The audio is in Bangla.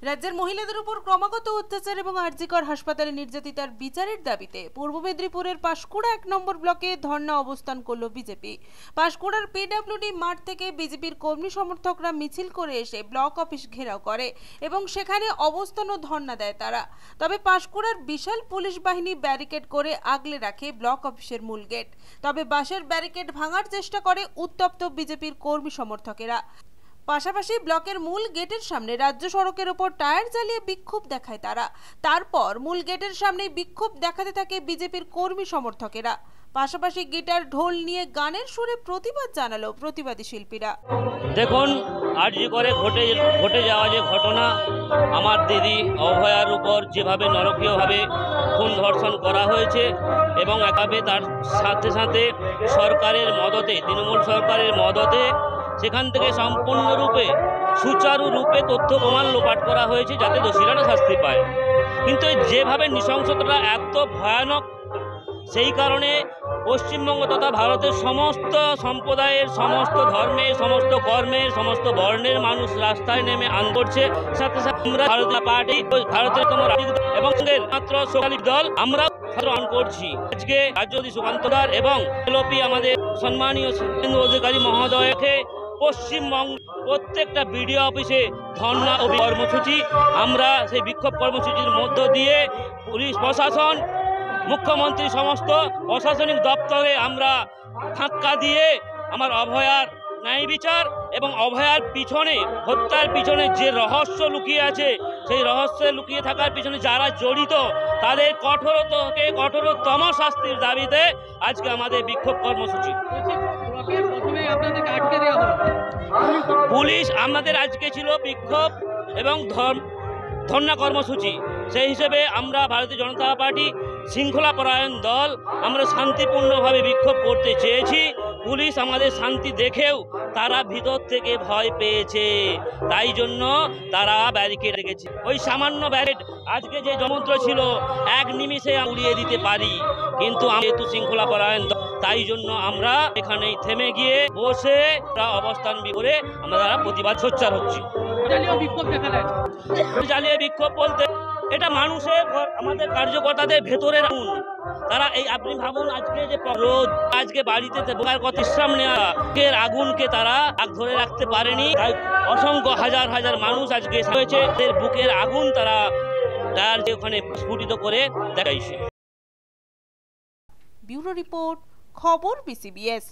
রাজ্যের মহিলাদের উপর ক্রমাগত অত্যাচার এবং আরজিকর হাসপাতালে নির্যাতিতার বিচারের দাবিতে পূর্ব মেদিনীপুরের পাঁশকুড়া 1 নম্বর ব্লকে ধর্ণা অবস্থান করল বিজেপি। পাঁশকুড়ার পিডব্লিউডি মাঠ থেকে বিজেপির কর্মী সমর্থকরা মিছিল করে এসে ব্লক অফিস ঘেরাও করে এবং সেখানে অবস্থান ও ধর্ণা দেয় তারা। তবে পাঁশকুড়ার বিশাল পুলিশ বাহিনী ব্যারিকেড করে আগলে রাখে ব্লক অফিসের মূল গেট। তবে বাঁশের ব্যারিকেড ভাঙার চেষ্টা করে উত্তপ্ত বিজেপির কর্মী সমর্থকেরা। পাশাপাশি ব্লকের মূল গেটের সামনে রাজ্য সড়কের ওপর টায়ার জ্বালিয়ে বিক্ষোভ দেখায় তারা। তারপর মূল গেটের সামনে বিক্ষোভ দেখাতে থাকে বিজেপির কর্মী সমর্থকেরা। পাশাপাশি গিটার ঢোল নিয়ে গানের সুরে প্রতিবাদ জানালো প্রতিবাদী শিল্পীরা। দেখুন, আরজি করে ঘটে যাওয়া যে ঘটনা, আমার দিদি অভয়ার উপর যেভাবে নরকীয়ভাবে খুন ধর্ষণ করা হয়েছে এবং একাবে তার সাথে সাথে সরকারের মদতে, তৃণমূল সরকারের মদতে সেখান থেকে সম্পূর্ণরূপে সুচারুরূপে তথ্য প্রমাণ লোপাট করা হয়েছে যাতে দোষীরা শাস্তি পায়। কিন্তু যেভাবে নৃশংসতাটা এত ভয়ানক, সেই কারণে পশ্চিমবঙ্গ তথা ভারতের সমস্ত সম্প্রদায়ের, সমস্ত ধর্মের, সমস্ত কর্মের, সমস্ত বর্ণের মানুষ রাস্তায় নেমে আন্দোলন করছে। সাথে সাথে আমরা ভারতীয় পার্টি, ভারতের কোনো রাজনৈতিক এবং মাত্র সোশ্যালিস্ট দল আমরা আন্দোলন করছি। আজকে রাজ্যপতি সুকান্ত দাস এবং এলওপি আমাদের সম্মানীয় শুভেন্দু অধিকারী মহোদয়কে পশ্চিমবঙ্গ প্রত্যেকটা বিডিও অফিসে ধর্ণা ও কর্মসূচি, আমরা সেই বিক্ষোভ কর্মসূচির মধ্য দিয়ে পুলিশ প্রশাসন, মুখ্যমন্ত্রী সমস্ত প্রশাসনিক দপ্তরে আমরা ধাক্কা দিয়ে আমার অভয়ার ন্যায় বিচার এবং অভয়ার পিছনে, হত্যার পিছনে যে রহস্য লুকিয়ে আছে, সেই রহস্যে লুকিয়ে থাকার পিছনে যারা জড়িত তাদের কঠোরতম শাস্তির দাবিতে আজকে আমাদের বিক্ষোভ কর্মসূচি। পুলিশ আমাদের আজকে ছিল বিক্ষোভ এবং ধর্ণা কর্মসূচি। সেই হিসেবে আমরা ভারতীয় জনতা পার্টি শৃঙ্খলা পরায়ণ দল, আমরা শান্তিপূর্ণভাবে বিক্ষোভ করতে চেয়েছি। পুলিশ আমাদের শান্তি দেখেও তারা ভিতর থেকে ভয় পেয়েছে, তাই জন্য তারা ব্যারিকেড রেখেছে। ওই সামান্য ব্যারিকেড আজকে যে যন্ত্র ছিল এক নিমিষে উড়িয়ে দিতে পারি, কিন্তু যেহেতু শৃঙ্খলা পরায়ণ দল, তাই জন্য আমরা এখানেই থেমে গিয়ে বসে অবস্থান করে আমরা প্রতিবাদ সোচ্চার হচ্ছি। জ্বালিয়ে বিক্ষোভ বলতে এটা মানুষের, আমাদের কার্যকর্তাদের ভেতরের আগুন। তারা এই, আপনি ভাবুন, আজকে যে রোদ, আজকে বাড়িতে বিশ্রাম নেওয়া আগুনকে তারা ধরে রাখতে পারেনি। অসংখ্য হাজার হাজার মানুষ আজকে হয়েছে, বুকের আগুন তারা তার ওখানে স্ফুটিত করে দেখাইছে। ব্যুরো রিপোর্ট, খবর BCBS।